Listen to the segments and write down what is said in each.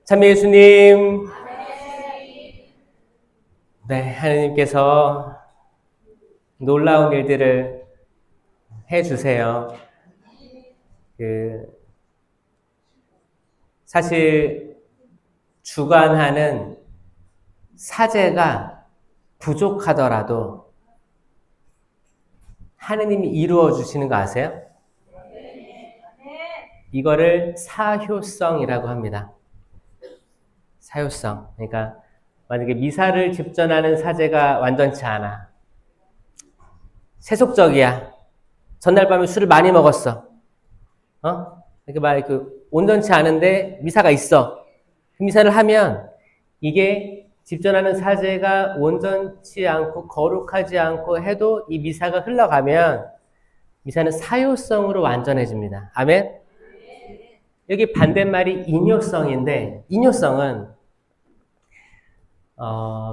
참 예수님, 네, 하나님께서 놀라운 일들을 해주세요. 사실 주관하는 사제가 부족하더라도 하느님이 이루어 주시는 거 아세요? 이거를 사효성이라고 합니다. 사효성. 그러니까 만약에 미사를 집전하는 사제가 완전치 않아. 세속적이야. 전날 밤에 술을 많이 먹었어. 이렇게 막 온전치 않은데 미사가 있어. 그 미사를 하면 이게 집전하는 사제가 온전치 않고 거룩하지 않고 해도 이 미사가 흘러가면 미사는 사효성으로 완전해집니다. 아멘? 여기 반대말이 인효성인데 인효성은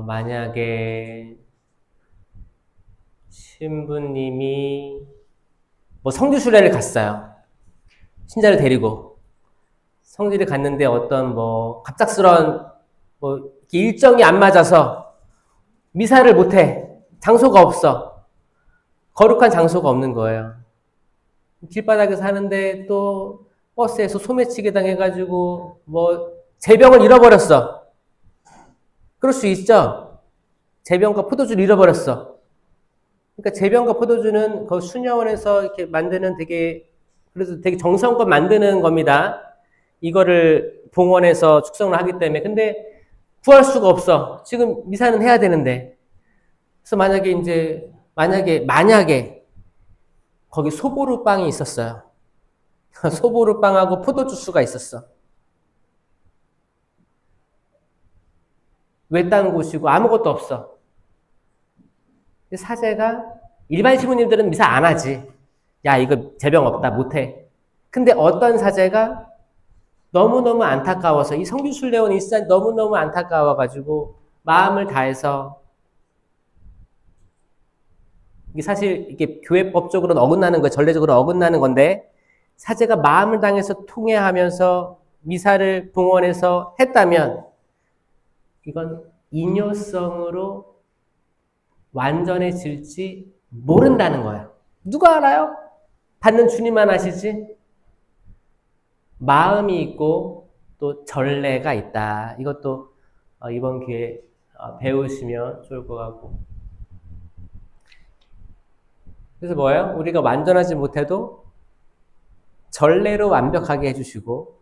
만약에 신부님이 뭐 성지순례를 갔어요. 신자를 데리고 성지를 갔는데 어떤 뭐 갑작스러운 뭐 일정이 안 맞아서 미사를 못해. 장소가 없어. 거룩한 장소가 없는 거예요. 길바닥에서 하는데 또 버스에서 소매치기 당해가지고 뭐 제병을 잃어버렸어. 그럴 수 있죠. 제병과 포도주를 잃어버렸어. 그러니까 제병과 포도주는 그 수녀원에서 이렇게 만드는 그래서 되게 정성껏 만드는 겁니다. 이거를 봉원에서 축성을 하기 때문에. 근데 구할 수가 없어. 지금 미사는 해야 되는데. 그래서 만약에 거기 소보루빵이 있었어요. 소보루빵하고 포도주스가 있었어. 외딴 곳이고 아무것도 없어. 사제가 일반 시부님들은 미사 안 하지. 야, 이거 제병 없다, 못해. 근데 어떤 사제가 너무너무 안타까워서 이 성지순례원 일산 너무너무 안타까워가지고 마음을 다해서 이게 사실 이게 교회법적으로는 어긋나는 거예요. 전례적으로 어긋나는 건데 사제가 마음을 당해서 통회하면서 미사를 봉헌해서 했다면 이건 인효성으로 완전해질지 모른다는 거예요. 누가 알아요? 받는 주님만 아시지? 마음이 있고 또 전례가 있다. 이것도 이번 기회에 배우시면 좋을 것 같고. 그래서 뭐예요? 우리가 완전하지 못해도 전례로 완벽하게 해주시고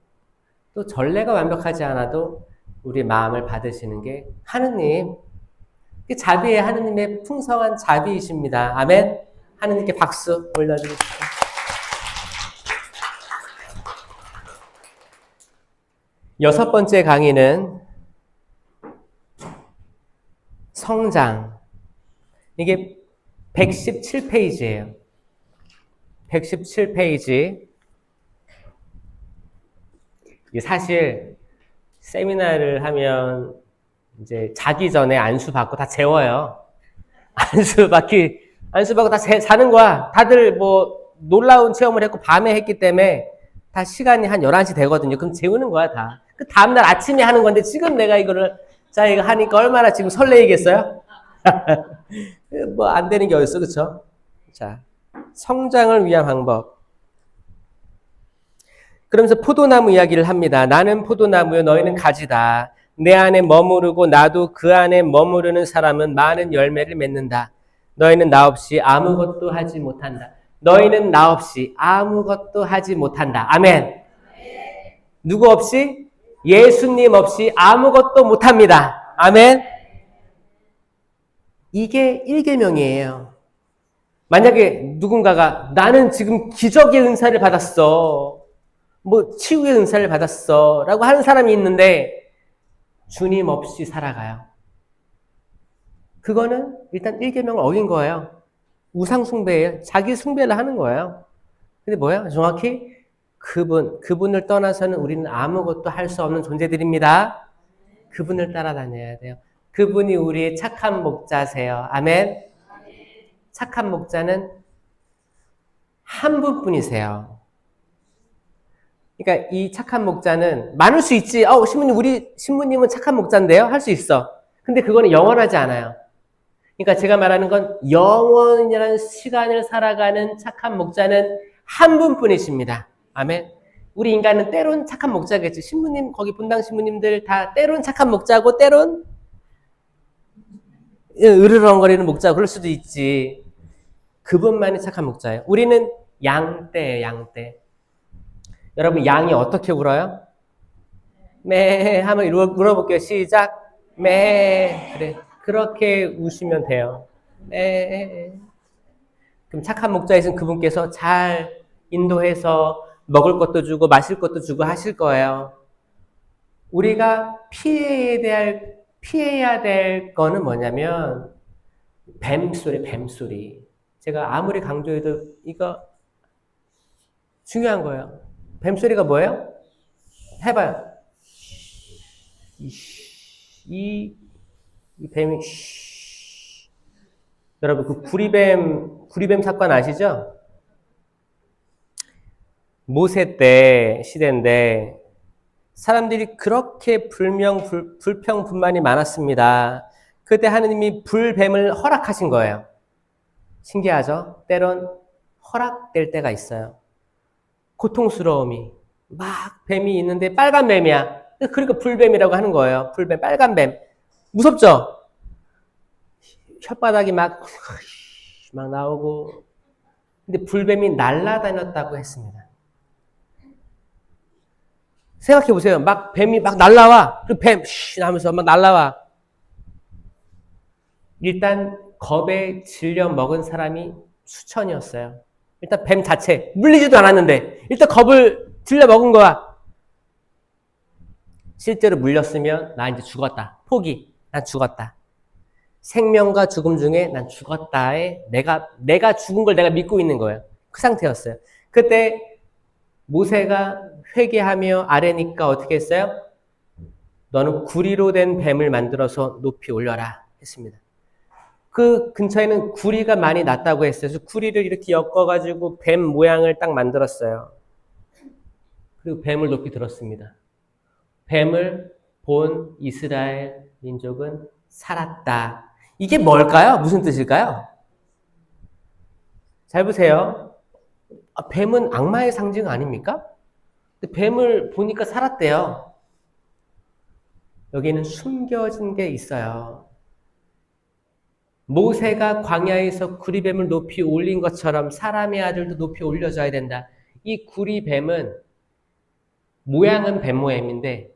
또 전례가 완벽하지 않아도 우리 마음을 받으시는 게 하느님. 자비의 하느님의 풍성한 자비이십니다. 아멘. 하느님께 박수 올려드립시다. 여섯 번째 강의는 성장. 이게 117페이지예요. 117페이지. 사실 세미나를 하면 이제 자기 전에 안수 받고 다 재워요. 안수 받고 다 자는 거야. 다들 뭐 놀라운 체험을 했고 밤에 했기 때문에 다 시간이 한 11시 되거든요. 그럼 재우는 거야, 다. 그 다음날 아침에 하는 건데 지금 내가 이거 하니까 얼마나 지금 설레이겠어요? 뭐 안 되는 게 어딨어, 그쵸? 자, 성장을 위한 방법. 그러면서 포도나무 이야기를 합니다. 나는 포도나무요, 너희는 가지다. 내 안에 머무르고 나도 그 안에 머무르는 사람은 많은 열매를 맺는다. 너희는 나 없이 아무것도 하지 못한다. 너희는 나 없이 아무것도 하지 못한다. 아멘. 누구 없이? 예수님 없이 아무것도 못합니다. 아멘. 이게 1계명이에요. 만약에 누군가가 나는 지금 기적의 은사를 받았어. 뭐 치유의 은사를 받았어. 라고 하는 사람이 있는데 주님 없이 살아가요. 그거는 일단 1계명을 어긴 거예요. 우상 숭배예요. 자기 숭배를 하는 거예요. 근데 뭐야? 정확히 그분을 떠나서는 우리는 아무것도 할 수 없는 존재들입니다. 그분을 따라다녀야 돼요. 그분이 우리의 착한 목자세요. 아멘. 착한 목자는 한 분뿐이세요. 그러니까 이 착한 목자는 많을 수 있지. 신부님, 우리 신부님은 착한 목자인데요? 할 수 있어. 근데 그거는 영원하지 않아요. 그러니까 제가 말하는 건 영원이라는 시간을 살아가는 착한 목자는 한 분뿐이십니다. 아멘. 우리 인간은 때론 착한 목자겠지. 신부님, 거기 분당 신부님들 다 때론 착한 목자고 때론 으르렁거리는 목자 그럴 수도 있지. 그분만이 착한 목자예요. 우리는 양떼예요, 양떼. 여러분, 양이 어떻게 울어요? 매 하면 물어볼게요. 시작. 매. 그래. 그렇게 우시면 돼요. 매. 그럼 착한 목자이신 그분께서 잘 인도해서 먹을 것도 주고 마실 것도 주고 하실 거예요. 우리가 피해야 될 거는 뭐냐면 뱀소리. 제가 아무리 강조해도 이거 중요한 거예요. 뱀소리가 뭐예요? 해봐요. 이 뱀이 여러분 그 구리뱀 사건 아시죠? 모세 때 시대인데 사람들이 그렇게 불평불만이 많았습니다. 그때 하느님이 불뱀을 허락하신 거예요. 신기하죠? 때론 허락될 때가 있어요. 고통스러움이 막 뱀이 있는데 빨간 뱀이야. 그러니까 불뱀이라고 하는 거예요. 불뱀, 빨간 뱀. 무섭죠? 혓바닥이 막 나오고. 근데 불뱀이 날아다녔다고 했습니다. 생각해 보세요. 막 뱀이 막 날아와. 그 뱀, 하면서 막 날아와. 일단 겁에 질려 먹은 사람이 수천이었어요. 일단 뱀 자체, 물리지도 않았는데, 일단 겁을 질려 먹은 거야. 실제로 물렸으면 나 이제 죽었다. 포기. 난 죽었다. 생명과 죽음 중에 난 죽었다에 내가 죽은 걸 내가 믿고 있는 거예요. 그 상태였어요. 그때 모세가 회개하며 아뢰니까 어떻게 했어요? 너는 구리로 된 뱀을 만들어서 높이 올려라 했습니다. 그 근처에는 구리가 많이 났다고 했어요. 그래서 구리를 이렇게 엮어가지고 뱀 모양을 딱 만들었어요. 그리고 뱀을 높이 들었습니다. 뱀을 본 이스라엘 민족은 살았다. 이게 뭘까요? 무슨 뜻일까요? 잘 보세요. 뱀은 악마의 상징 아닙니까? 근데 뱀을 보니까 살았대요. 여기는 숨겨진 게 있어요. 모세가 광야에서 구리뱀을 높이 올린 것처럼 사람의 아들도 높이 올려줘야 된다. 이 구리뱀은 모양은 뱀 모양인데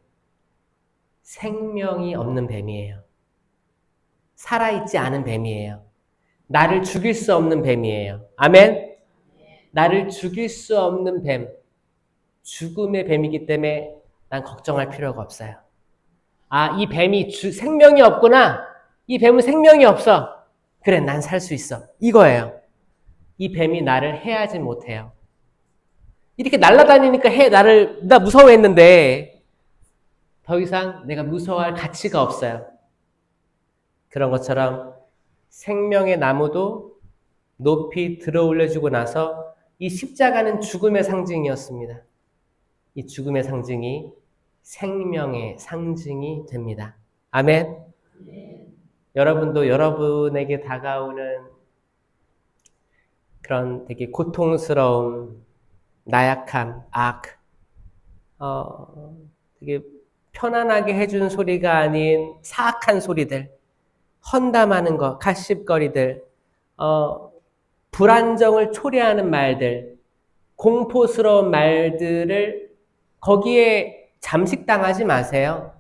생명이 없는 뱀이에요. 살아있지 않은 뱀이에요. 나를 죽일 수 없는 뱀이에요. 아멘? 나를 죽일 수 없는 뱀. 죽음의 뱀이기 때문에 난 걱정할 필요가 없어요. 이 뱀이 생명이 없구나. 이 뱀은 생명이 없어. 그래, 난 살 수 있어. 이거예요. 이 뱀이 나를 해하지 못해요. 이렇게 날아다니니까 나 무서워했는데 더 이상 내가 무서워할 가치가 없어요. 그런 것처럼 생명의 나무도 높이 들어 올려주고 나서 이 십자가는 죽음의 상징이었습니다. 이 죽음의 상징이 생명의 상징이 됩니다. 아멘. 여러분도 여러분에게 다가오는 그런 되게 고통스러움, 나약함, 되게 편안하게 해준 소리가 아닌 사악한 소리들, 헌담하는 것, 가십거리들, 불안정을 초래하는 말들, 공포스러운 말들을 거기에 잠식당하지 마세요.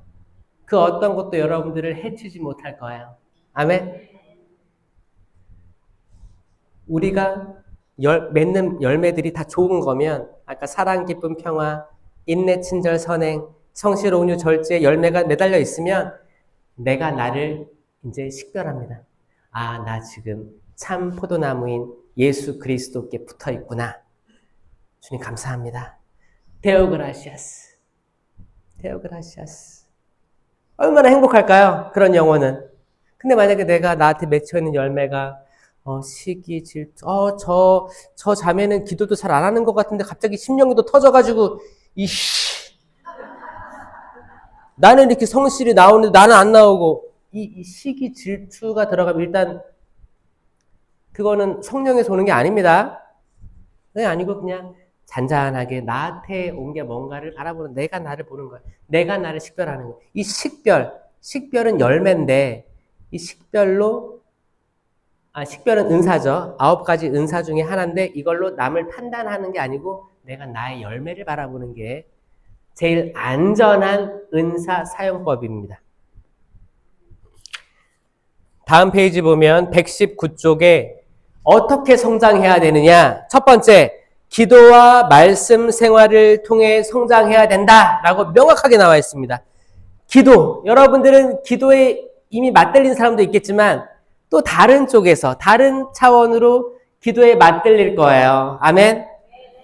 그 어떤 것도 여러분들을 해치지 못할 거예요. 아멘. 우리가 맺는 열매들이 다 좋은 거면 아까 사랑, 기쁨, 평화, 인내, 친절, 선행, 성실, 온유, 절제 열매가 매달려 있으면 내가 나를 이제 식별합니다. 나 지금 참 포도나무인 예수 그리스도께 붙어 있구나. 주님 감사합니다. 데오그라시아스. 데오그라시아스. 얼마나 행복할까요? 그런 영혼은. 근데 만약에 내가 나한테 맺혀있는 열매가 시기, 질투, 저 자매는 기도도 잘 안 하는 것 같은데 갑자기 심령기도 터져가지고 이씨. 나는 이렇게 성실히 나오는데 나는 안 나오고, 이 시기 질투가 들어가면 일단, 그거는 성령에서 오는 게 아닙니다. 그게 아니고 그냥 잔잔하게 나한테 온 게 뭔가를 바라보는, 내가 나를 보는 거야. 내가 나를 식별하는 거야. 이 식별은 열매인데, 이 식별은 은사죠. 9가지 은사 중에 하나인데 이걸로 남을 판단하는 게 아니고 내가 나의 열매를 바라보는 게 제일 안전한 은사 사용법입니다. 다음 페이지 보면 119쪽에 어떻게 성장해야 되느냐. 첫 번째, 기도와 말씀 생활을 통해 성장해야 된다라고 명확하게 나와 있습니다. 기도, 여러분들은 기도에 이미 맞들린 사람도 있겠지만 또 다른 쪽에서, 다른 차원으로 기도에 맞들릴 거예요. 아멘?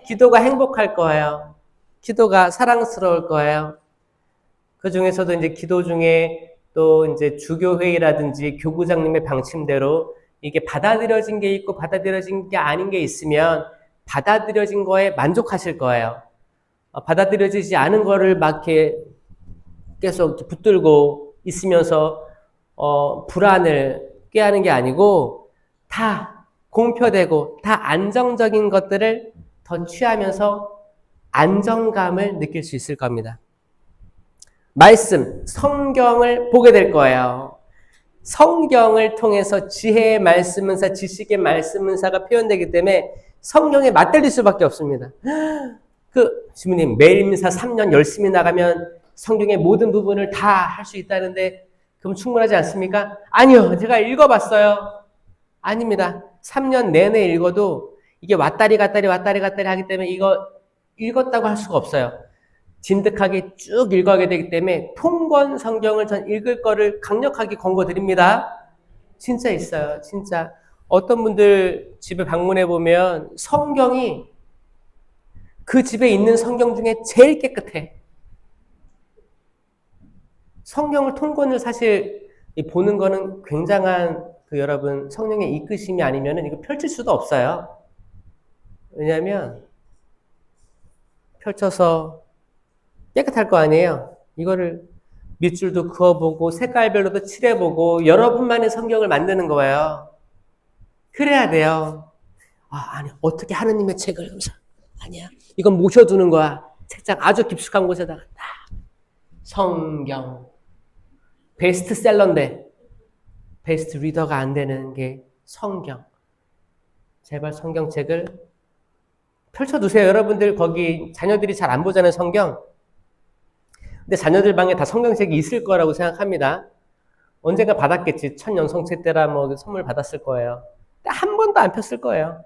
기도가 행복할 거예요. 기도가 사랑스러울 거예요. 그 중에서도 이제 기도 중에 또 이제 주교회의라든지 교구장님의 방침대로 이게 받아들여진 게 있고 받아들여진 게 아닌 게 있으면 받아들여진 거에 만족하실 거예요. 받아들여지지 않은 거를 막 이렇게 계속 붙들고 있으면서 불안을 꾀하는 게 아니고 다 공표되고 다 안정적인 것들을 더 취하면서 안정감을 느낄 수 있을 겁니다. 말씀, 성경을 보게 될 거예요. 성경을 통해서 지혜의 말씀은사, 지식의 말씀은사가 표현되기 때문에 성경에 맞들릴 수밖에 없습니다. 주무님, 매일민사 3년 열심히 나가면 성경의 모든 부분을 다 할 수 있다는데 그럼 충분하지 않습니까? 아니요. 제가 읽어봤어요. 아닙니다. 3년 내내 읽어도 이게 왔다리 갔다리 하기 때문에 이거 읽었다고 할 수가 없어요. 진득하게 쭉 읽어가게 되기 때문에 통권 성경을 전 읽을 거를 강력하게 권고드립니다. 진짜 있어요. 진짜. 어떤 분들 집에 방문해 보면 성경이 그 집에 있는 성경 중에 제일 깨끗해. 성경을 통권을 사실 보는 거는 굉장한 여러분 성령의 이끄심이 아니면은 이거 펼칠 수도 없어요. 왜냐하면 펼쳐서 깨끗할 거 아니에요. 이거를 밑줄도 그어보고 색깔별로도 칠해보고 여러분만의 성경을 만드는 거예요. 그래야 돼요. 아니 어떻게 하느님의 책을 하면서 아니야. 이건 모셔두는 거야. 책장 아주 깊숙한 곳에다가 딱 성경 베스트셀러인데 베스트 리더가 안 되는 게 성경. 제발 성경책을 펼쳐두세요. 여러분들 거기 자녀들이 잘 안 보잖아요. 성경. 근데 자녀들 방에 다 성경책이 있을 거라고 생각합니다. 언젠가 받았겠지. 첫 연성체 때라 뭐 선물 받았을 거예요. 근데 한 번도 안 폈을 거예요.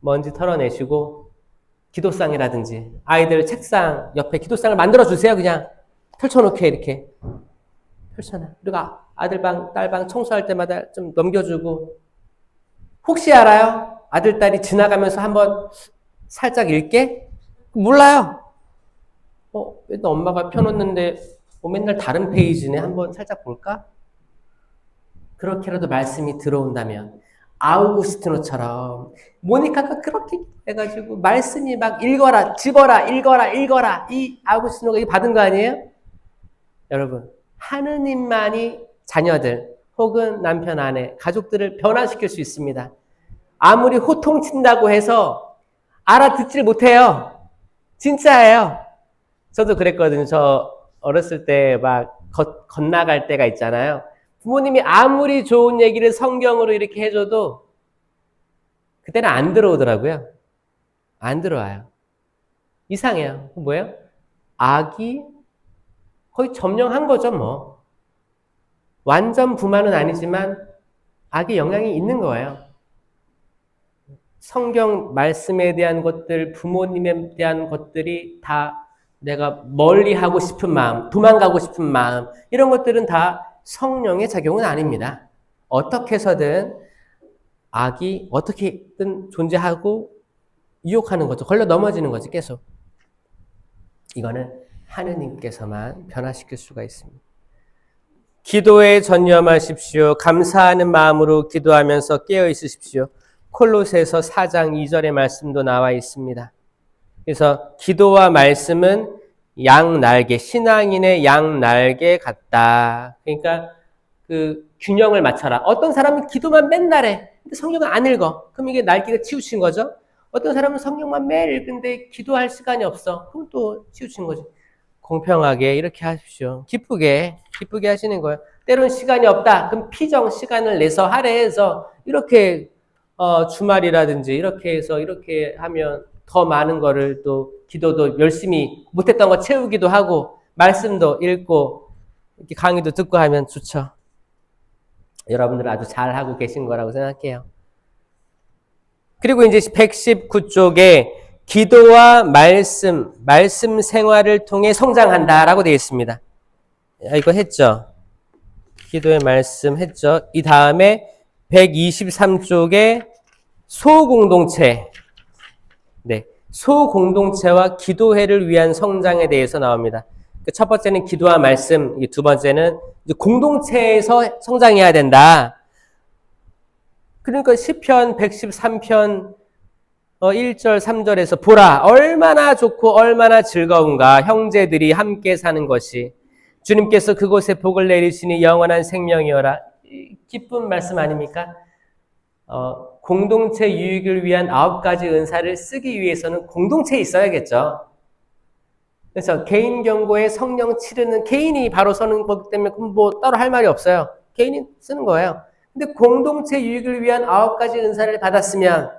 먼지 털어내시고 기도상이라든지 아이들 책상 옆에 기도상을 만들어주세요. 그냥 펼쳐놓게 이렇게 펼쳐놔. 그리고 아들방 딸방 청소할 때마다 좀 넘겨주고 혹시 알아요? 아들 딸이 지나가면서 한번 살짝 읽게? 몰라요. 맨날 엄마가 펴놓는데 맨날 다른 페이지네. 한번 살짝 볼까? 그렇게라도 말씀이 들어온다면 아우구스티노처럼 모니카가 그렇게 해가지고 말씀이 막 읽어라 집어라 읽어라 이 아우구스티노가 이거 받은 거 아니에요? 여러분 하느님만이 자녀들 혹은 남편 아내 가족들을 변화시킬 수 있습니다. 아무리 호통친다고 해서 알아듣질 못해요. 진짜예요. 저도 그랬거든요. 저 어렸을 때 막 겉나갈 때가 있잖아요. 부모님이 아무리 좋은 얘기를 성경으로 이렇게 해줘도 그때는 안 들어오더라고요. 안 들어와요. 이상해요. 뭐예요? 악이 거의 점령한 거죠, 뭐. 완전 부만은 아니지만 악의 영향이 있는 거예요. 성경 말씀에 대한 것들, 부모님에 대한 것들이 다 내가 멀리 하고 싶은 마음, 도망가고 싶은 마음, 이런 것들은 다 성령의 작용은 아닙니다. 어떻게 해서든 악이 어떻게든 존재하고 유혹하는 거죠. 걸려 넘어지는 거죠, 계속. 이거는 하느님께서만 변화시킬 수가 있습니다. 기도에 전념하십시오. 감사하는 마음으로 기도하면서 깨어 있으십시오. 콜로새서 4장 2절의 말씀도 나와 있습니다. 그래서 기도와 말씀은 양날개, 신앙인의 양날개 같다. 그러니까 그 균형을 맞춰라. 어떤 사람은 기도만 맨날 해. 근데 성경을 안 읽어. 그럼 이게 날개가 치우친 거죠. 어떤 사람은 성경만 매일 읽는데 기도할 시간이 없어. 그럼 또 치우친 거지. 공평하게 이렇게 하십시오. 기쁘게 하시는 거예요. 때론 시간이 없다. 그럼 피정 시간을 내서 할애해서 이렇게 주말이라든지 이렇게 해서 이렇게 하면 더 많은 거를 또 기도도 열심히 못했던 거 채우기도 하고 말씀도 읽고 이렇게 강의도 듣고 하면 좋죠. 여러분들은 아주 잘하고 계신 거라고 생각해요. 그리고 이제 119쪽에 기도와 말씀 생활을 통해 성장한다라고 되어 있습니다. 이거 했죠? 기도의 말씀 했죠? 이 다음에 123쪽에 소공동체. 네. 소공동체와 기도회를 위한 성장에 대해서 나옵니다. 첫 번째는 기도와 말씀, 두 번째는 공동체에서 성장해야 된다. 그러니까 시편 113편 1절 3절에서 보라 얼마나 좋고 얼마나 즐거운가 형제들이 함께 사는 것이 주님께서 그곳에 복을 내리시니 영원한 생명이어라. 기쁜 말씀 아닙니까? 공동체 유익을 위한 9가지 은사를 쓰기 위해서는 공동체에 있어야겠죠. 그래서 개인 경고에 성령 치르는 개인이 바로 서는 거기 때문에 뭐 따로 할 말이 없어요. 개인이 쓰는 거예요. 근데 공동체 유익을 위한 9가지 은사를 받았으면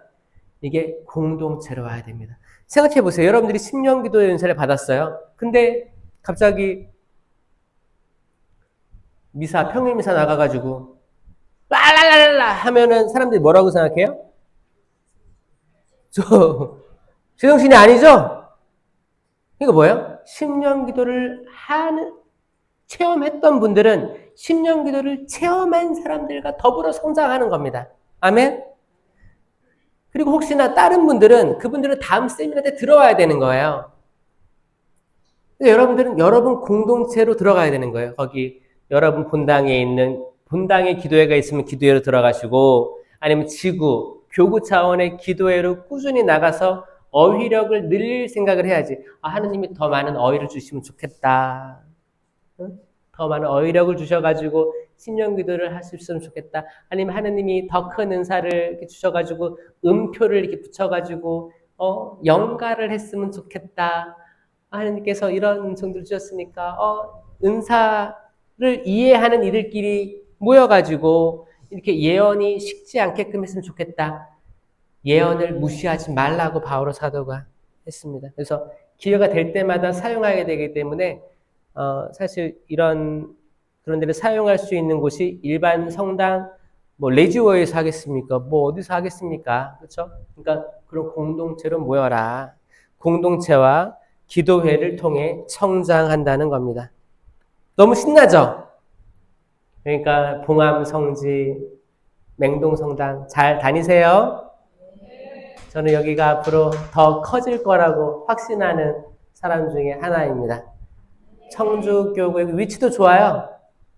이게 공동체로 와야 됩니다. 생각해 보세요. 여러분들이 심령기도의 은사를 받았어요. 근데 갑자기 평일미사 나가가지고 랄랄랄라 하면은 사람들이 뭐라고 생각해요? 제정신이 아니죠? 이거 뭐예요? 심령기도를 체험했던 분들은 심령기도를 체험한 사람들과 더불어 성장하는 겁니다. 아멘? 그리고 혹시나 다른 분들은 그분들은 다음 세미나 때 들어와야 되는 거예요. 여러분들은 여러분 공동체로 들어가야 되는 거예요. 거기 여러분 본당에 있는 본당에 기도회가 있으면 기도회로 들어가시고 아니면 지구, 교구 차원의 기도회로 꾸준히 나가서 어휘력을 늘릴 생각을 해야지. 하느님이 더 많은 어휘를 주시면 좋겠다. 더 많은 어휘력을 주셔가지고 심령기도를 할 수 있으면 좋겠다. 아니면 하느님이 더 큰 은사를 이렇게 주셔가지고 음표를 이렇게 붙여가지고 영가를 했으면 좋겠다. 하느님께서 이런 정도를 주셨으니까 은사를 이해하는 이들끼리 모여가지고 이렇게 예언이 식지 않게끔 했으면 좋겠다. 예언을 무시하지 말라고 바오로 사도가 했습니다. 그래서 기회가 될 때마다 사용하게 되기 때문에 사실 그런 데를 사용할 수 있는 곳이 일반 성당, 레지워에서 하겠습니까? 어디서 하겠습니까? 그렇죠? 그러니까 그런 공동체로 모여라. 공동체와 기도회를 통해 성장한다는 겁니다. 너무 신나죠? 그러니까 봉암 성지, 맹동 성당 잘 다니세요. 저는 여기가 앞으로 더 커질 거라고 확신하는 사람 중에 하나입니다. 청주교구 위치도 좋아요.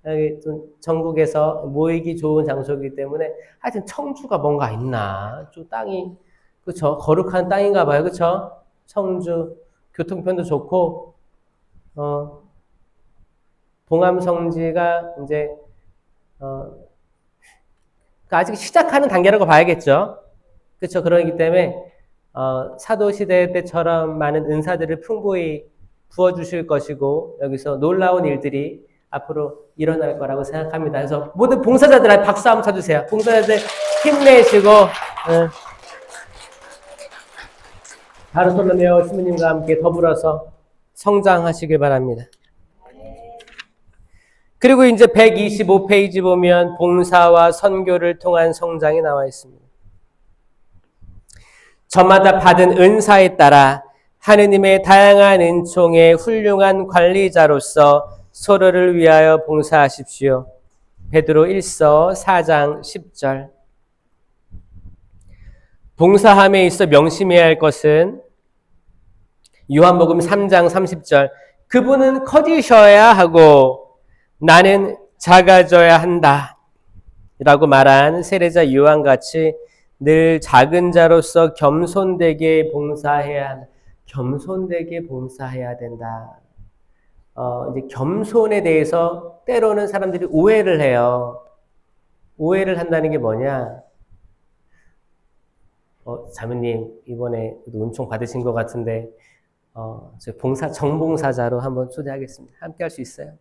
여기 좀 전국에서 모이기 좋은 장소이기 때문에 하여튼 청주가 뭔가 있나? 좀 땅이 그렇죠? 거룩한 땅인가 봐요. 그렇죠? 청주 교통편도 좋고 봉암 성지가 이제 아직 시작하는 단계라고 봐야겠죠. 그렇죠. 그러기 때문에 사도시대 때처럼 많은 은사들을 풍부히 부어주실 것이고 여기서 놀라운 일들이 앞으로 일어날 거라고 생각합니다. 그래서 모든 봉사자들한테 박수 한번 쳐주세요. 봉사자들 힘내시고 바르솔로메오 스님과 함께 더불어서 성장하시길 바랍니다. 그리고 이제 125페이지 보면 봉사와 선교를 통한 성장이 나와 있습니다. 저마다 받은 은사에 따라 하느님의 다양한 은총의 훌륭한 관리자로서 서로를 위하여 봉사하십시오. 베드로 1서 4장 10절. 봉사함에 있어 명심해야 할 것은 요한복음 3장 30절. 그분은 커지셔야 하고 나는 작아져야 한다. 라고 말한 세례자 요한같이 늘 작은 자로서 겸손되게 봉사해야 한다. 겸손되게 봉사해야 된다. 이제 겸손에 대해서 때로는 사람들이 오해를 해요. 오해를 한다는 게 뭐냐? 자매님, 이번에 은총 받으신 것 같은데, 저 정봉사자로 한번 초대하겠습니다. 함께 할 수 있어요?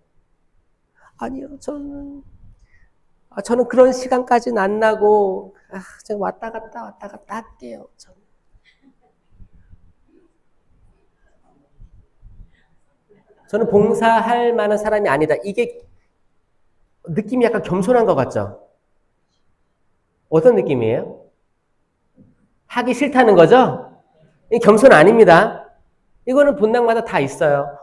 아니요, 저는 그런 시간까지는 안 나고, 제가 왔다 갔다 할게요. 저는 봉사할 만한 사람이 아니다. 이게 느낌이 약간 겸손한 것 같죠? 어떤 느낌이에요? 하기 싫다는 거죠? 이게 겸손 아닙니다. 이거는 본당마다 다 있어요.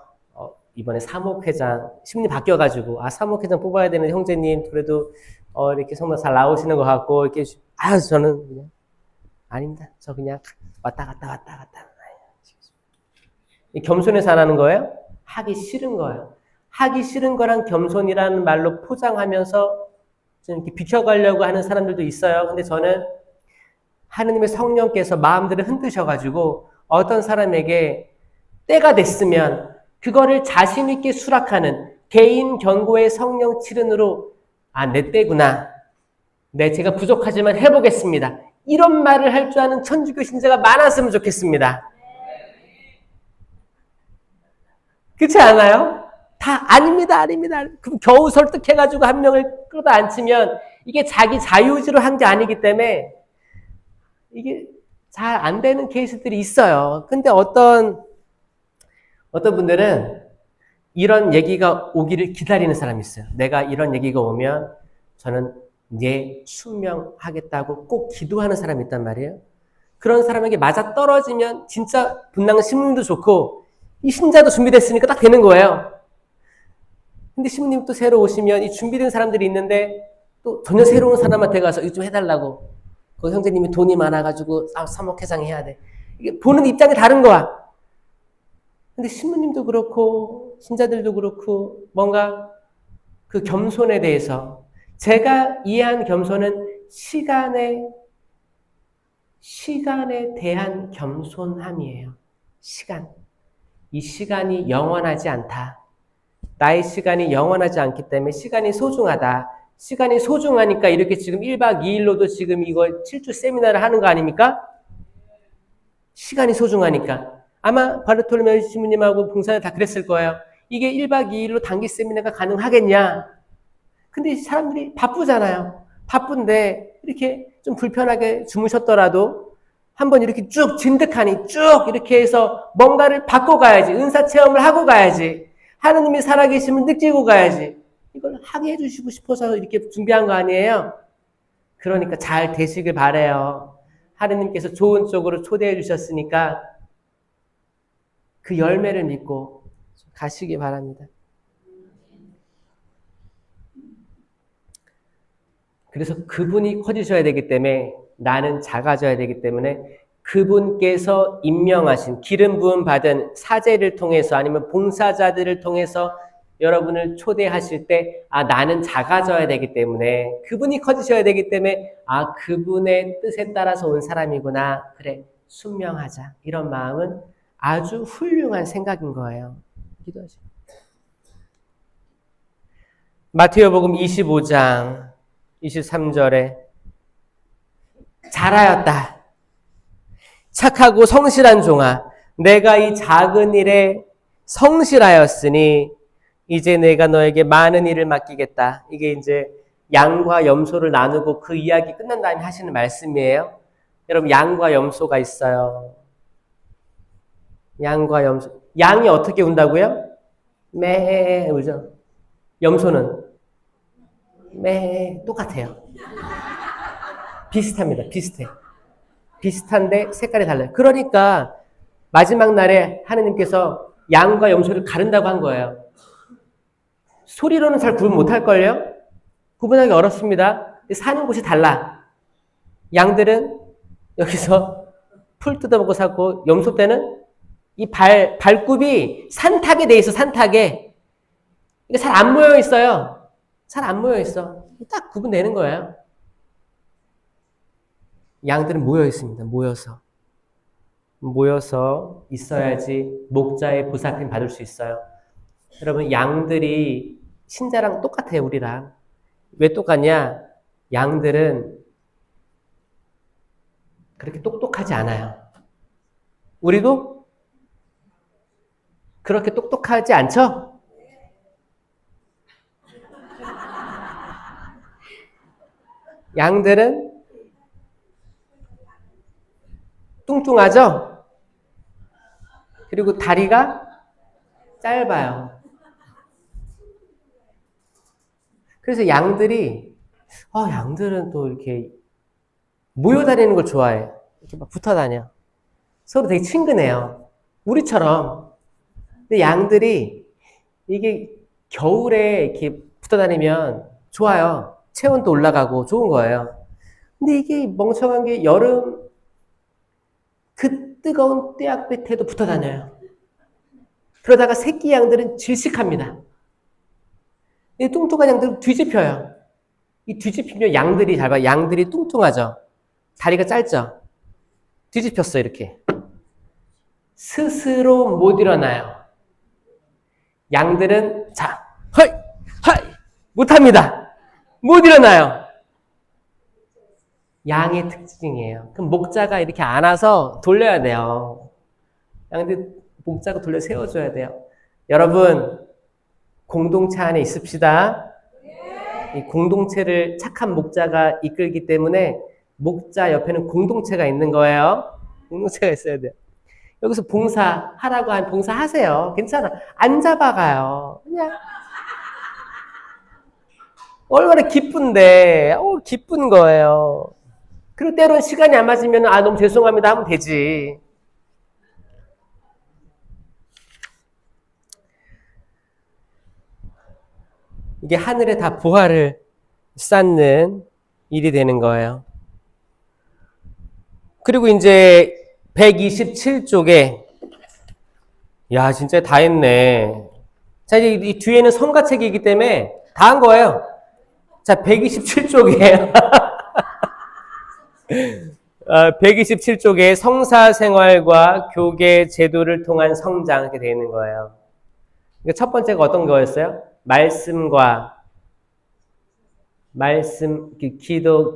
이번에 사목회장, 심리 바뀌어가지고, 사목회장 뽑아야 되는 형제님, 그래도, 이렇게 성도 잘 나오시는 것 같고, 이렇게, 저는 그냥, 아닙니다. 저 그냥 왔다 갔다. 겸손해서 안 하는 거예요? 하기 싫은 거예요. 하기 싫은 거랑 겸손이라는 말로 포장하면서 좀 이렇게 비켜가려고 하는 사람들도 있어요. 근데 저는 하느님의 성령께서 마음들을 흔드셔가지고 어떤 사람에게 때가 됐으면 그거를 자신 있게 수락하는 개인 견고의 성령 칠은으로 내 때구나. 제가 부족하지만 해보겠습니다. 이런 말을 할 줄 아는 천주교 신자가 많았으면 좋겠습니다. 그렇지 않아요? 아닙니다. 그럼 겨우 설득해가지고 한 명을 끌어안치면 이게 자기 자유의지로 한 게 아니기 때문에 이게 잘 안 되는 케이스들이 있어요. 근데 어떤 분들은 이런 얘기가 오기를 기다리는 사람이 있어요. 내가 이런 얘기가 오면 저는 순명하겠다고 꼭 기도하는 사람이 있단 말이에요. 그런 사람에게 맞아 떨어지면 진짜 분당 신부님도 좋고 이 신자도 준비됐으니까 딱 되는 거예요. 근데 신부님 또 새로 오시면 이 준비된 사람들이 있는데 또 전혀 새로운 사람한테 가서 이거 좀 해달라고. 그 형제님이 돈이 많아가지고 사목회장 해야 돼. 이게 보는 입장이 다른 거야. 근데 신부님도 그렇고 신자들도 그렇고 뭔가 그 겸손에 대해서 제가 이해한 겸손은 시간에 대한 겸손함이에요. 이 시간이 영원하지 않다. 나의 시간이 영원하지 않기 때문에 시간이 소중하다. 시간이 소중하니까 이렇게 지금 1박 2일로도 지금 이거 7주 세미나를 하는 거 아닙니까? 시간이 소중하니까. 아마 바르톨메오 신부님하고 봉사를 다 그랬을 거예요. 이게 1박 2일로 단기 세미나가 가능하겠냐? 근데 사람들이 바쁘잖아요. 바쁜데 이렇게 좀 불편하게 주무셨더라도 한번 이렇게 쭉 진득하니 쭉 이렇게 해서 뭔가를 받고 가야지. 은사 체험을 하고 가야지. 하느님이 살아계심을 느끼고 가야지. 이걸 하게 해주시고 싶어서 이렇게 준비한 거 아니에요? 그러니까 잘 되시길 바라요. 하느님께서 좋은 쪽으로 초대해 주셨으니까 그 열매를 믿고 가시기 바랍니다. 그래서 그분이 커지셔야 되기 때문에 나는 작아져야 되기 때문에 그분께서 임명하신 기름 부음 받은 사제를 통해서 아니면 봉사자들을 통해서 여러분을 초대하실 때 나는 작아져야 되기 때문에 그분이 커지셔야 되기 때문에 그분의 뜻에 따라서 온 사람이구나. 그래 순명하자. 이런 마음은 아주 훌륭한 생각인 거예요. 기도하시죠. 마태복음 25장 23절에 잘하였다. 착하고 성실한 종아, 내가 이 작은 일에 성실하였으니 이제 내가 너에게 많은 일을 맡기겠다. 이게 이제 양과 염소를 나누고 그 이야기 끝난 다음에 하시는 말씀이에요. 여러분 양과 염소가 있어요. 양과 염소. 양이 어떻게 운다고요? 매 울죠. 염소는 매 똑같아요. 비슷합니다. 비슷한데 색깔이 달라요. 그러니까 마지막 날에 하느님께서 양과 염소를 가른다고 한 거예요. 소리로는 잘 구분 못할걸요? 구분하기 어렵습니다. 사는 곳이 달라. 양들은 여기서 풀 뜯어먹고 살고 염소 때는 이 발굽이 산타게 돼 있어. 산타게. 이게 잘 안 모여 있어요. 잘 안 모여 있어. 딱 구분되는 거예요. 양들은 모여 있습니다. 모여서. 모여서 있어야지 목자의 보살핌 받을 수 있어요. 여러분, 양들이 신자랑 똑같아요, 우리랑. 왜 똑같냐? 양들은 그렇게 똑똑하지 않아요. 우리도 그렇게 똑똑하지 않죠? 양들은 뚱뚱하죠? 그리고 다리가 짧아요. 그래서 양들은 또 이렇게 모여 다니는 걸 좋아해. 이렇게 막 붙어 다녀. 서로 되게 친근해요. 우리처럼. 근데 양들이 이게 겨울에 이렇게 붙어 다니면 좋아요. 체온도 올라가고 좋은 거예요. 근데 이게 멍청한 게 여름 그 뜨거운 떼약볕에도 붙어 다녀요. 그러다가 새끼 양들은 질식합니다. 이 뚱뚱한 양들은 뒤집혀요. 이 뒤집히면 양들이 잘 봐. 양들이 뚱뚱하죠. 다리가 짧죠. 뒤집혔어 이렇게. 스스로 못 일어나요. 양들은 헐 못합니다. 못 일어나요. 양의 특징이에요. 그럼 목자가 이렇게 안아서 돌려야 돼요. 양들 목자가 돌려 세워줘야 돼요. 여러분, 공동체 안에 있읍시다. 이 공동체를 착한 목자가 이끌기 때문에 목자 옆에는 공동체가 있는 거예요. 공동체가 있어야 돼요. 여기서 봉사하라고 하면 봉사하세요. 괜찮아. 안 잡아가요. 그냥 얼마나 기쁜데, 기쁜 거예요. 그리고 때로는 시간이 안 맞으면 너무 죄송합니다 하면 되지. 이게 하늘에 다 보화를 쌓는 일이 되는 거예요. 그리고 이제 127쪽에 야 진짜 다 했네. 자 이제 이 뒤에는 성가책이기 때문에 다 한 거예요. 자 127쪽에 127쪽에 성사생활과 교계 제도를 통한 성장 이렇게 되어 있는 거예요. 그러니까 첫 번째가 어떤 거였어요?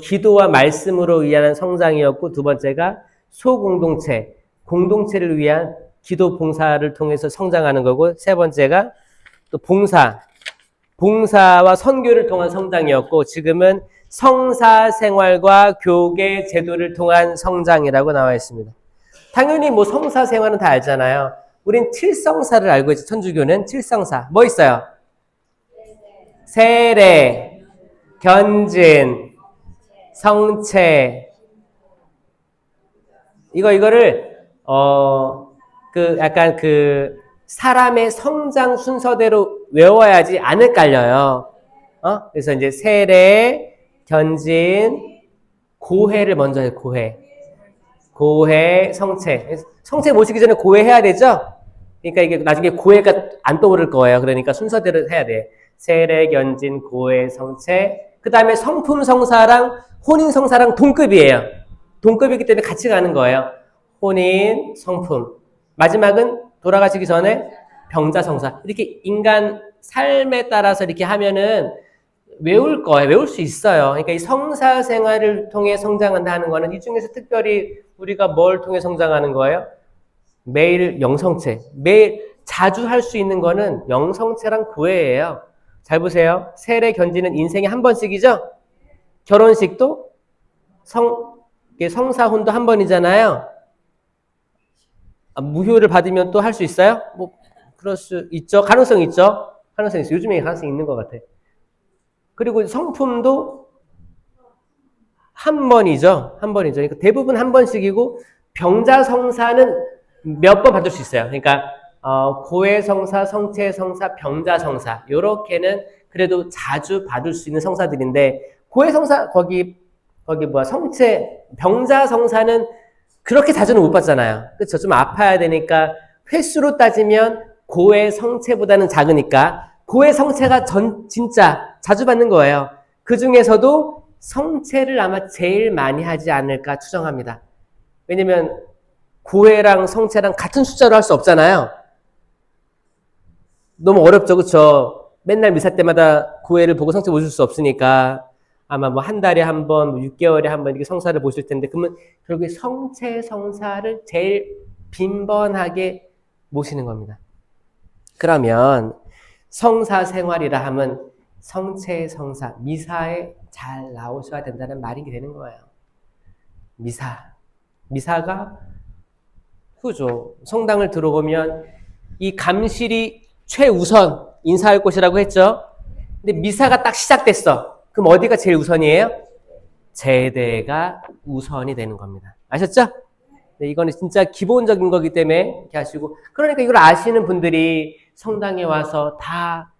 기도와 말씀으로 위한 성장이었고, 두 번째가 소공동체, 공동체를 위한 기도 봉사를 통해서 성장하는 거고, 세 번째가 또 봉사와 선교를 통한 성장이었고, 지금은 성사생활과 교계 제도를 통한 성장이라고 나와 있습니다. 당연히 뭐 성사생활은 다 알잖아요. 우린 칠성사를 알고 있죠. 천주교는 칠성사. 뭐 있어요? 세례, 견진, 성체. 이거를 약간 사람의 성장 순서대로 외워야지 안 헷갈려요. 그래서 이제 세례, 견진, 고해를 먼저 해요. 고해, 성체. 성체 모시기 전에 고해 해야 되죠? 그러니까 이게 나중에 고해가 안 떠오를 거예요. 그러니까 순서대로 해야 돼. 세례, 견진, 고해, 성체. 그 다음에 성품 성사랑 혼인 성사랑 동급이에요. 동급이기 때문에 같이 가는 거예요. 혼인, 성품. 마지막은 돌아가시기 전에 병자 성사. 이렇게 인간 삶에 따라서 이렇게 하면은 외울 거예요. 외울 수 있어요. 그러니까 이 성사 생활을 통해 성장한다 하는 거는 이 중에서 특별히 우리가 뭘 통해 성장하는 거예요? 매일 영성체. 매일 자주 할 수 있는 거는 영성체랑 구애예요. 잘 보세요. 세례 견지는 인생에 한 번씩이죠? 결혼식도 성사혼도 한 번이잖아요. 무효를 받으면 또 할 수 있어요? 뭐 그럴 수 있죠. 가능성이 있죠. 가능성이 있어요. 요즘에 가능성이 있는 것 같아. 그리고 성품도 한 번이죠. 그러니까 대부분 한 번씩이고 병자 성사는 몇 번 받을 수 있어요. 그러니까 고해 성사, 성체 성사, 병자 성사 요렇게는 그래도 자주 받을 수 있는 성사들인데 고해 성사 성체 병자 성사는 그렇게 자주는 못 받잖아요. 그렇죠? 좀 아파야 되니까 횟수로 따지면 고해 성체보다는 작으니까 고해 성체가 진짜 자주 받는 거예요. 그 중에서도 성체를 아마 제일 많이 하지 않을까 추정합니다. 왜냐면 고해랑 성체랑 같은 숫자로 할 수 없잖아요. 너무 어렵죠, 그쵸? 맨날 미사 때마다 고해를 보고 성체 보실 수 없으니까 아마 뭐 한 달에 한 번, 뭐 6개월에 한 번 이렇게 성사를 보실 텐데, 그러면 결국에 성체 성사를 제일 빈번하게 모시는 겁니다. 그러면 성사 생활이라 하면 성체 성사, 미사에 잘 나오셔야 된다는 말이 되는 거예요. 미사가 그죠. 성당을 들어오면 이 감실이 최우선 인사할 곳이라고 했죠. 근데 미사가 딱 시작됐어. 그럼 어디가 제일 우선이에요? 제대가 우선이 되는 겁니다. 아셨죠? 네, 이거는 진짜 기본적인 거기 때문에 이렇게 하시고, 그러니까 이걸 아시는 분들이 성당에 와서 다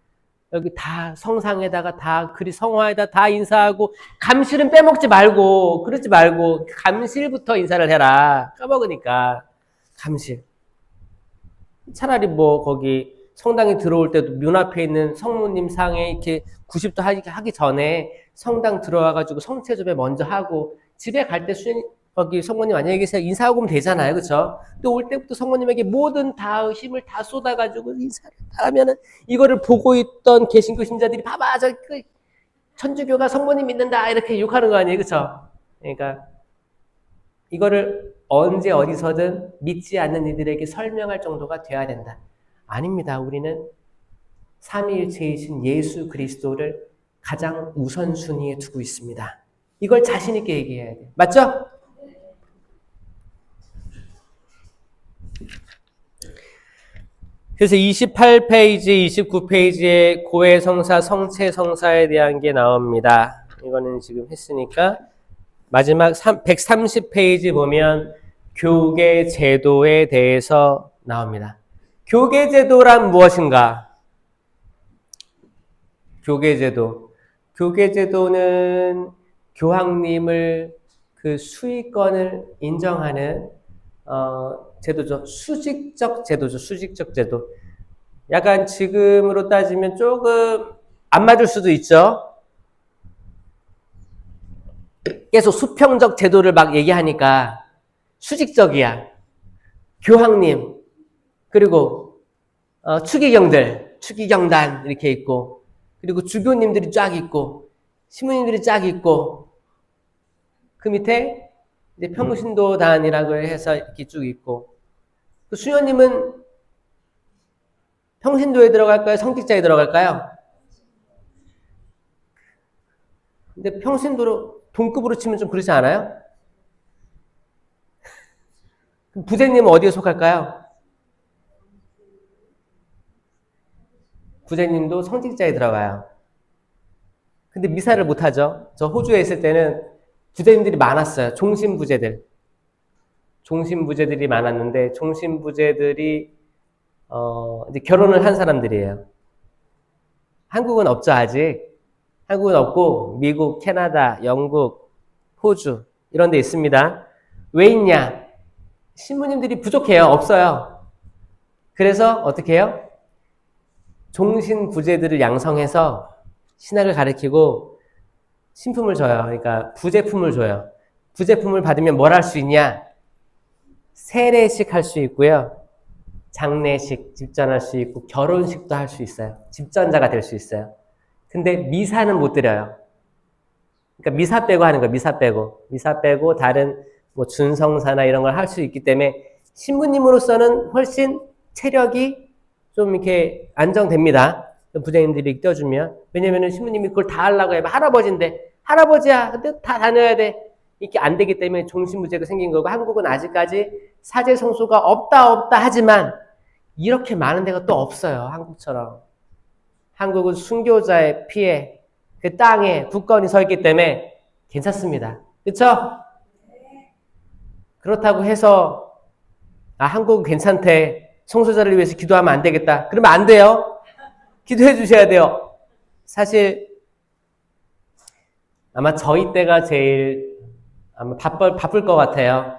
여기 다 성상에다가 다 그리 성화에다 다 인사하고, 감실은 빼먹지 말고, 그러지 말고 감실부터 인사를 해라. 까먹으니까. 감실. 차라리 뭐 거기 성당에 들어올 때도 문 앞에 있는 성모님 상에 이렇게 90도 하기 전에 성당 들어와가지고 성체조배 먼저 하고, 집에 갈 때 거기 성모님 안녕히 계세요 인사하고 오면 되잖아요, 그렇죠? 또 올 때부터 성모님에게 모든 다 힘을 다 쏟아가지고 인사를 다 하면은, 이거를 보고 있던 개신교 신자들이 봐봐 저 천주교가 성모님 믿는다 이렇게 욕하는 거 아니에요, 그렇죠? 그러니까 이거를 언제 어디서든 믿지 않는 이들에게 설명할 정도가 돼야 된다. 아닙니다. 우리는 삼위일체이신 예수 그리스도를 가장 우선순위에 두고 있습니다. 이걸 자신 있게 얘기해야 돼요. 맞죠? 그래서 28페이지, 29페이지에 고해성사, 성체성사에 대한 게 나옵니다. 이거는 지금 했으니까 마지막 130페이지 보면 교계제도에 대해서 나옵니다. 교계제도란 무엇인가? 교계제도는 교황님을 그 수익권을 인정하는 제도죠. 수직적 제도. 약간 지금으로 따지면 조금 안 맞을 수도 있죠. 계속 수평적 제도를 막 얘기하니까 수직적이야. 교황님, 그리고 추기경단 이렇게 있고, 그리고 주교님들이 쫙 있고, 신부님들이 쫙 있고, 그 밑에 이제 평신도단이라고 해서 이렇게 쭉 있고, 그 수녀님은 평신도에 들어갈까요? 성직자에 들어갈까요? 근데 평신도로 동급으로 치면 좀 그렇지 않아요? 부제님은 어디에 속할까요? 부제님도 성직자에 들어가요. 근데 미사를 못하죠. 저 호주에 있을 때는 부제님들이 많았어요. 종신부제들이 많았는데, 종신부제들이 이제 결혼을 한 사람들이에요. 한국은 없죠, 아직. 한국은 없고 미국, 캐나다, 영국, 호주 이런 데 있습니다. 왜 있냐? 신부님들이 부족해요. 없어요. 그래서 어떻게 해요? 종신부제들을 양성해서 신학을 가르치고 신품을 줘요. 그러니까 부제품을 줘요. 부제품을 받으면 뭘 할 수 있냐? 세례식 할 수 있고요. 장례식 집전할 수 있고, 결혼식도 할 수 있어요. 집전자가 될 수 있어요. 근데 미사는 못 드려요. 그러니까 미사 빼고 하는 거예요. 미사 빼고 다른 뭐 준성사나 이런 걸 할 수 있기 때문에 신부님으로서는 훨씬 체력이 좀 이렇게 안정됩니다. 부장님들이 껴주면. 왜냐면은 신부님이 그걸 다 하려고 해봐. 할아버지인데, 할아버지야, 근데 다 다녀야 돼. 이렇게 안 되기 때문에 종신부제가 생긴 거고, 한국은 아직까지 사제성소가 없다 하지만 이렇게 많은 데가 또 없어요. 한국처럼. 한국은 순교자의 피에 그 땅에 굳건히 서 있기 때문에 괜찮습니다. 그렇죠? 그렇다고 해서 한국은 괜찮대. 성소자를 위해서 기도하면 안 되겠다. 그러면 안 돼요. 기도해 주셔야 돼요. 사실 아마 저희 때가 제일 아마 바쁠 것 같아요.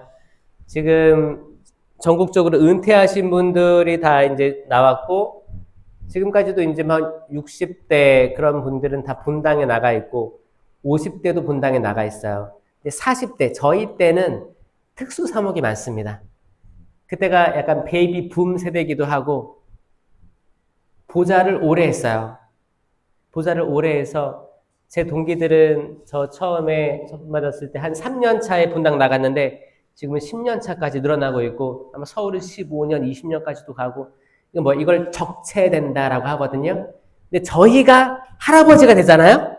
지금 전국적으로 은퇴하신 분들이 다 이제 나왔고, 지금까지도 이제 막 60대 그런 분들은 다 본당에 나가 있고, 50대도 본당에 나가 있어요. 40대, 저희 때는 특수 사목이 많습니다. 그때가 약간 베이비 붐 세대이기도 하고 보좌를 오래 했어요. 보좌를 오래 해서 제 동기들은 저 처음에 맞았을 때 한 3년 차에 분당 나갔는데 지금은 10년 차까지 늘어나고 있고 아마 서울은 15년, 20년까지도 가고 이걸 적체된다라고 하거든요. 근데 저희가 할아버지가 되잖아요.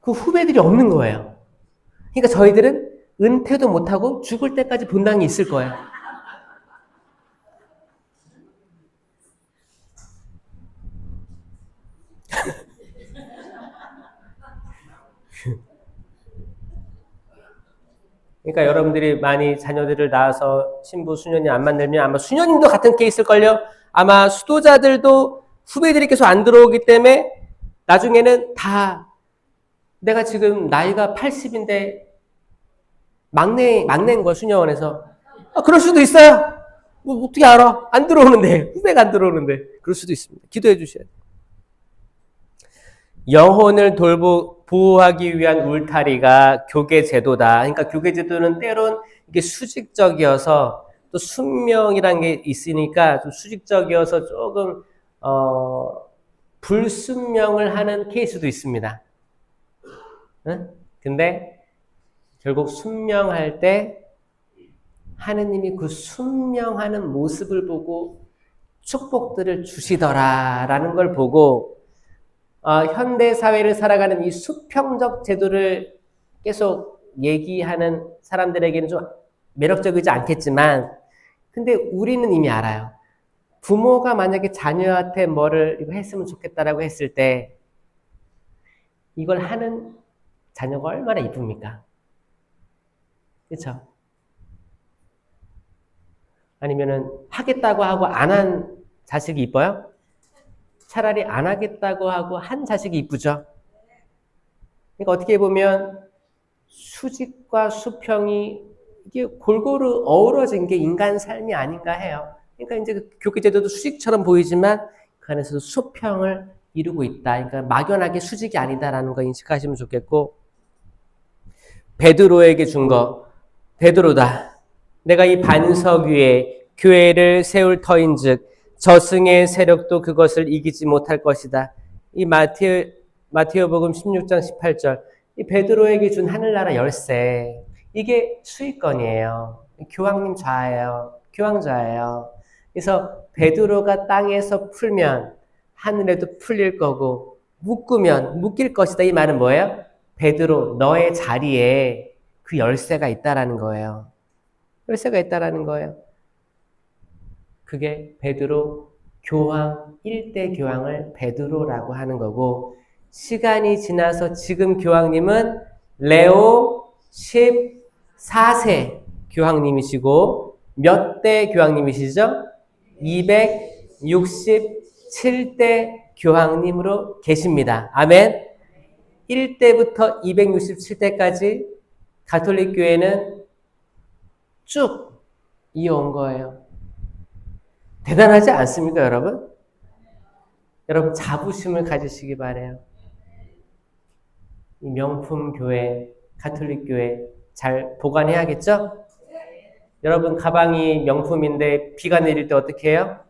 그 후배들이 없는 거예요. 그러니까 저희들은 은퇴도 못하고 죽을 때까지 분당이 있을 거예요. 그러니까 여러분들이 많이 자녀들을 낳아서 신부, 수녀님 안 만들면 아마 수녀님도 같은 케이스일걸요. 아마 수도자들도 후배들이 계속 안 들어오기 때문에 나중에는 다 내가 지금 나이가 80인데 막내인 거야, 수녀원에서. 그럴 수도 있어요. 뭐 어떻게 알아? 안 들어오는데. 후배가 안 들어오는데. 그럴 수도 있습니다. 기도해 주셔야 돼요. 영혼을 보호하기 위한 울타리가 교계제도다. 그러니까 교계제도는 때론 이게 수직적이어서 또 순명이라는 게 있으니까 좀 수직적이어서 조금 불순명을 하는 케이스도 있습니다. 응? 근데 결국 순명할 때 하느님이 그 순명하는 모습을 보고 축복들을 주시더라라는 걸 보고 현대 사회를 살아가는 이 수평적 제도를 계속 얘기하는 사람들에게는 좀 매력적이지 않겠지만 근데 우리는 이미 알아요. 부모가 만약에 자녀한테 뭐를 이거 했으면 좋겠다라고 했을 때 이걸 하는 자녀가 얼마나 이쁩니까? 그렇죠? 아니면은 하겠다고 하고 안 한 자식이 이뻐요? 차라리 안 하겠다고 하고 한 자식이 이쁘죠? 그러니까 어떻게 보면 수직과 수평이 이게 골고루 어우러진 게 인간 삶이 아닌가 해요. 그러니까 이제 교계제도도 수직처럼 보이지만 그 안에서도 수평을 이루고 있다. 그러니까 막연하게 수직이 아니다라는 거 인식하시면 좋겠고 베드로에게 준 거 베드로다. 내가 이 반석 위에 교회를 세울 터인즉 저승의 세력도 그것을 이기지 못할 것이다. 이 마테오복음 16장 18절 이 베드로에게 준 하늘나라 열쇠 이게 수익권이에요. 교황님 좌예요. 교황 좌예요. 그래서 베드로가 땅에서 풀면 하늘에도 풀릴 거고 묶일 것이다. 이 말은 뭐예요? 베드로 너의 자리에 그 열쇠가 있다라는 거예요. 열쇠가 있다라는 거예요. 그게 베드로 교황 1대 교황을 베드로라고 하는 거고 시간이 지나서 지금 교황님은 레오 14세 교황님이시고 몇 대 교황님이시죠? 267대 교황님으로 계십니다. 아멘. 1대부터 267대까지 가톨릭 교회는 쭉 이어온 거예요. 대단하지 않습니까, 여러분? 여러분 자부심을 가지시기 바라요. 이 명품 교회, 가톨릭 교회 잘 보관해야겠죠? 여러분 가방이 명품인데 비가 내릴 때 어떻게 해요?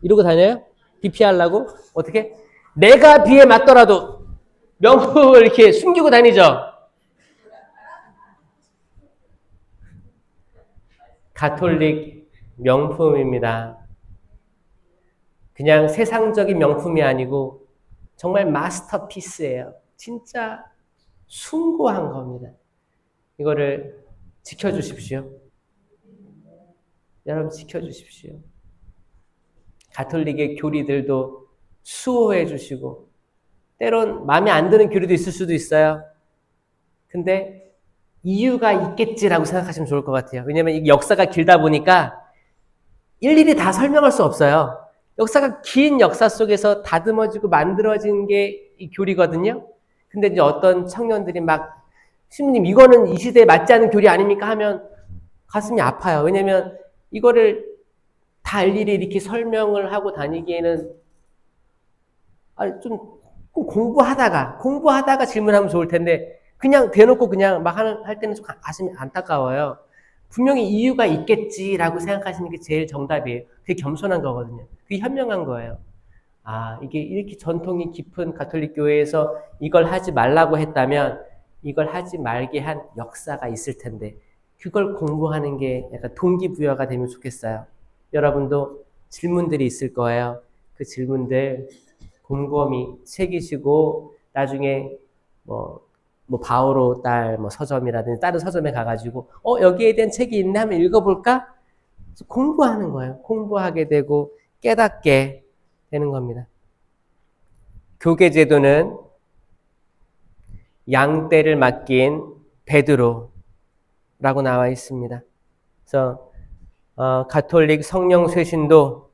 이러고 다녀요? 비 피하려고? 어떻게? 내가 비에 맞더라도 명품을 이렇게 숨기고 다니죠? 가톨릭 명품입니다. 그냥 세상적인 명품이 아니고 정말 마스터피스예요. 진짜 숭고한 겁니다. 이거를 지켜주십시오. 여러분 지켜주십시오. 가톨릭의 교리들도 수호해 주시고 때론 마음에 안 드는 교리도 있을 수도 있어요. 근데 이유가 있겠지라고 생각하시면 좋을 것 같아요. 왜냐하면 이 역사가 길다 보니까 일일이 다 설명할 수 없어요. 역사가 긴 역사 속에서 다듬어지고 만들어진 게 이 교리거든요. 근데 이제 어떤 청년들이 막 신부님 이거는 이 시대에 맞지 않는 교리 아닙니까? 하면 가슴이 아파요. 왜냐하면 이거를 다 일일이 이렇게 설명을 하고 다니기에는 좀 공부하다가 질문하면 좋을 텐데 그냥 대놓고 그냥 막 할 때는 좀 가슴이 안타까워요. 분명히 이유가 있겠지라고 생각하시는 게 제일 정답이에요. 그게 겸손한 거거든요. 그게 현명한 거예요. 아, 이게 이렇게 전통이 깊은 가톨릭 교회에서 이걸 하지 말라고 했다면 이걸 하지 말게 한 역사가 있을 텐데 그걸 공부하는 게 약간 동기부여가 되면 좋겠어요. 여러분도 질문들이 있을 거예요. 그 질문들 곰곰이 새기시고 나중에 바오로 딸 서점이라든지 다른 서점에 가가지고 여기에 대한 책이 있네 하면 읽어볼까? 공부하는 거예요. 공부하게 되고 깨닫게 되는 겁니다. 교계 제도는 양떼를 맡긴 베드로라고 나와 있습니다. 그래서 가톨릭 성령 쇄신도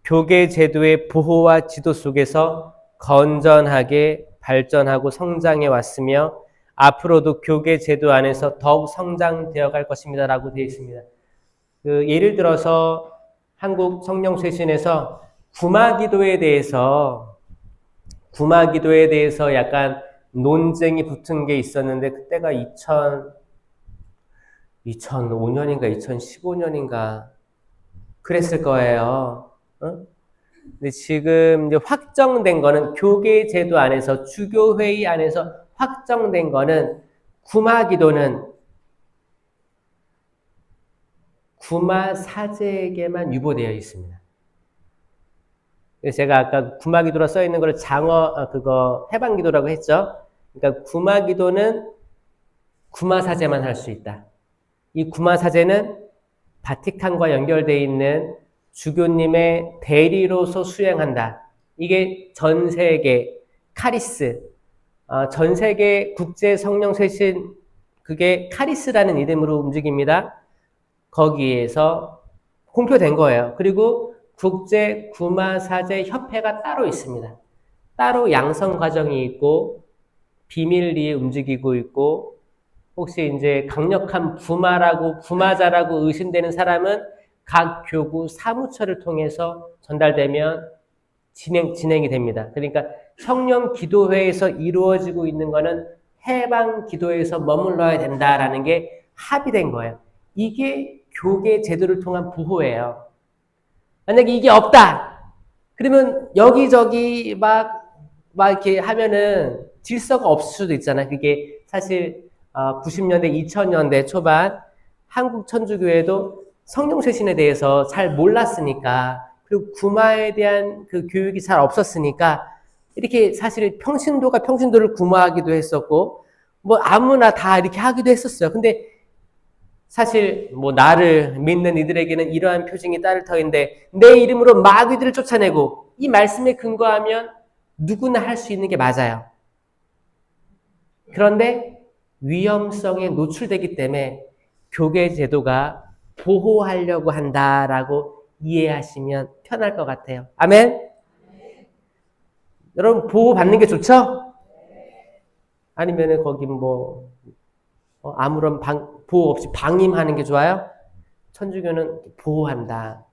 교계 제도의 보호와 지도 속에서 건전하게 발전하고 성장해 왔으며 앞으로도 교계 제도 안에서 더욱 성장되어 갈 것입니다. 라고 되어 있습니다. 예를 들어서 한국 성령 쇄신에서 구마기도에 대해서 약간 논쟁이 붙은 게 있었는데 그때가 2005년인가 2015년인가 그랬을 거예요. 근데 지금 이제 확정된 거는 교계 제도 안에서 주교회의 안에서 확정된 거는 구마기도는 구마 사제에게만 유보되어 있습니다. 그래서 제가 아까 구마기도라 써 있는 걸 해방기도라고 했죠. 그러니까 구마기도는 구마사제만 할 수 있다. 이 구마사제는 바티칸과 연결되어 있는 주교님의 대리로서 수행한다. 이게 전 세계 카리스, 전 세계 국제 성령 쇄신 그게 카리스라는 이름으로 움직입니다. 거기에서 공표된 거예요. 그리고 국제 구마사제 협회가 따로 있습니다. 따로 양성 과정이 있고 비밀리에 움직이고 있고 혹시 이제 강력한 구마자라고 의심되는 사람은 각 교구 사무처를 통해서 전달되면 진행이 됩니다. 그러니까 청년 기도회에서 이루어지고 있는 거는 해방 기도회에서 머물러야 된다라는 게 합의된 거예요. 이게 교계 제도를 통한 보호예요. 만약에 이게 없다. 그러면 여기저기 막 이렇게 하면은 질서가 없을 수도 있잖아요. 그게 사실 90년대, 2000년대 초반 한국 천주교회도 성령 쇄신에 대해서 잘 몰랐으니까 그리고 구마에 대한 그 교육이 잘 없었으니까 이렇게 사실 평신도가 평신도를 구마하기도 했었고 아무나 다 이렇게 하기도 했었어요. 근데 사실 나를 믿는 이들에게는 이러한 표징이 따를 터인데 내 이름으로 마귀들을 쫓아내고 이 말씀에 근거하면 누구나 할 수 있는 게 맞아요. 그런데 위험성에 노출되기 때문에 교계 제도가 보호하려고 한다라고 이해하시면 편할 것 같아요. 아멘? 여러분 보호받는 게 좋죠? 아니면은 거기 아무런 보호 없이 방임하는 게 좋아요? 천주교는 보호한다.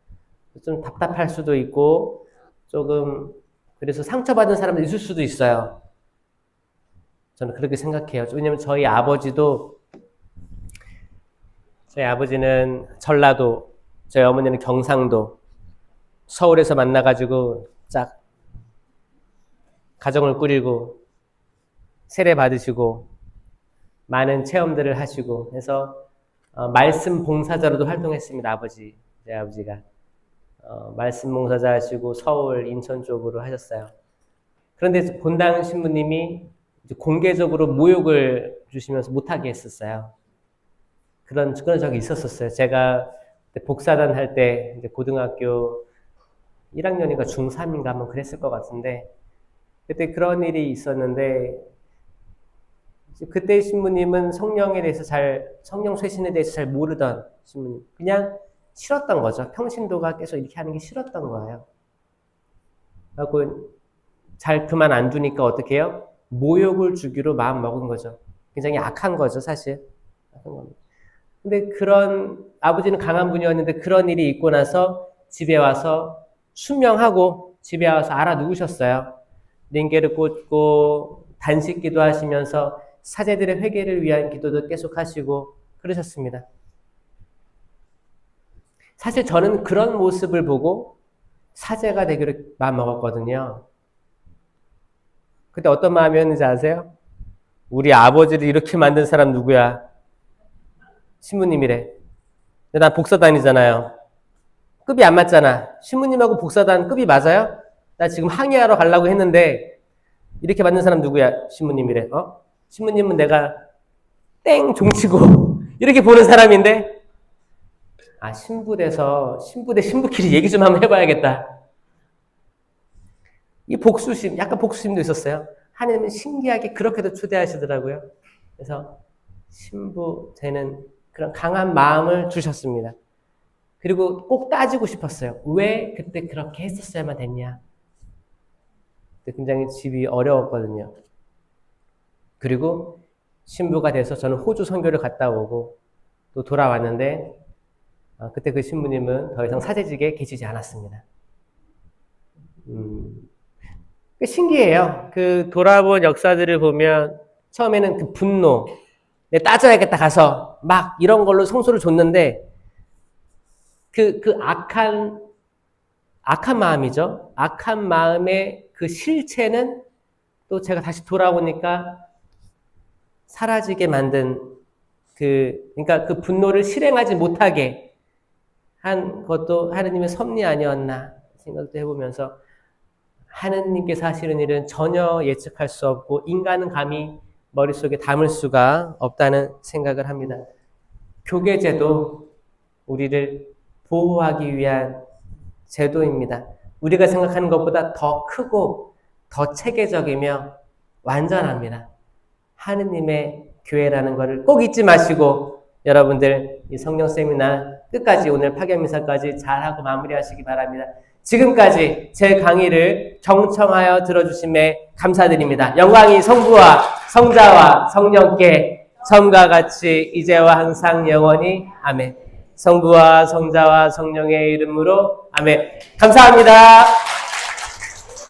좀 답답할 수도 있고 조금 그래서 상처받은 사람도 있을 수도 있어요. 저는 그렇게 생각해요. 왜냐면 저희 아버지는 전라도, 저희 어머니는 경상도, 서울에서 만나가지고 짝 가정을 꾸리고 세례 받으시고 많은 체험들을 하시고 해서 말씀 봉사자로도 활동했습니다. 제 아버지가 말씀 봉사자 하시고 서울, 인천 쪽으로 하셨어요. 그런데 본당 신부님이 공개적으로 모욕을 주시면서 못하게 했었어요. 그런 적이 있었어요. 제가 복사단 할 때 고등학교 1학년인가 중3인가 한번 그랬을 것 같은데 그때 그런 일이 있었는데 그때 신부님은 성령 쇄신에 대해서 잘 모르던 신부님. 그냥 싫었던 거죠. 평신도가 계속 이렇게 하는 게 싫었던 거예요. 그래서 잘 그만 안 두니까 어떻게 해요? 모욕을 주기로 마음 먹은 거죠. 굉장히 악한 거죠, 사실. 근데 아버지는 강한 분이었는데 그런 일이 있고 나서 집에 와서 순명하고 집에 와서 알아 누우셨어요. 링게를 꽂고 단식 기도하시면서 사제들의 회개를 위한 기도도 계속 하시고 그러셨습니다. 사실 저는 그런 모습을 보고 사제가 되기로 마음먹었거든요. 그때 어떤 마음이었는지 아세요? 우리 아버지를 이렇게 만든 사람 누구야? 신부님이래. 근데 난 복사단이잖아요. 급이 안 맞잖아. 신부님하고 복사단 급이 맞아요? 나 지금 항의하러 가려고 했는데 이렇게 만든 사람 누구야? 신부님이래. 신부님은 내가 땡 종치고 이렇게 보는 사람인데 신부 돼서 신부 대 신부끼리 얘기 좀 한번 해봐야겠다. 이 복수심, 약간 복수심도 있었어요. 하나님은 신기하게 그렇게도 초대하시더라고요. 그래서 신부 되는 그런 강한 마음을 주셨습니다. 그리고 꼭 따지고 싶었어요. 왜 그때 그렇게 했었어야만 됐냐. 굉장히 집이 어려웠거든요. 그리고 신부가 돼서 저는 호주 선교를 갔다 오고 또 돌아왔는데 그때 그 신부님은 더 이상 사제직에 계시지 않았습니다. 신기해요. 그 돌아본 역사들을 보면 처음에는 그 분노, 따져야겠다 가서 막 이런 걸로 성소를 줬는데 그 악한 마음이죠. 악한 마음의 그 실체는 또 제가 다시 돌아오니까 사라지게 만든 그러니까 그 분노를 실행하지 못하게 한 것도 하느님의 섭리 아니었나 생각도 해보면서 하느님께서 하시는 일은 전혀 예측할 수 없고 인간은 감히 머릿속에 담을 수가 없다는 생각을 합니다. 교계제도 우리를 보호하기 위한 제도입니다. 우리가 생각하는 것보다 더 크고 더 체계적이며 완전합니다. 하느님의 교회라는 것을 꼭 잊지 마시고 여러분들 이 성령 세미나 끝까지 오늘 파견미사까지 잘하고 마무리하시기 바랍니다. 지금까지 제 강의를 경청하여 들어주심에 감사드립니다. 영광이 성부와 성자와 성령께 처음과 같이 이제와 항상 영원히 아멘. 성부와 성자와 성령의 이름으로 아멘. 감사합니다.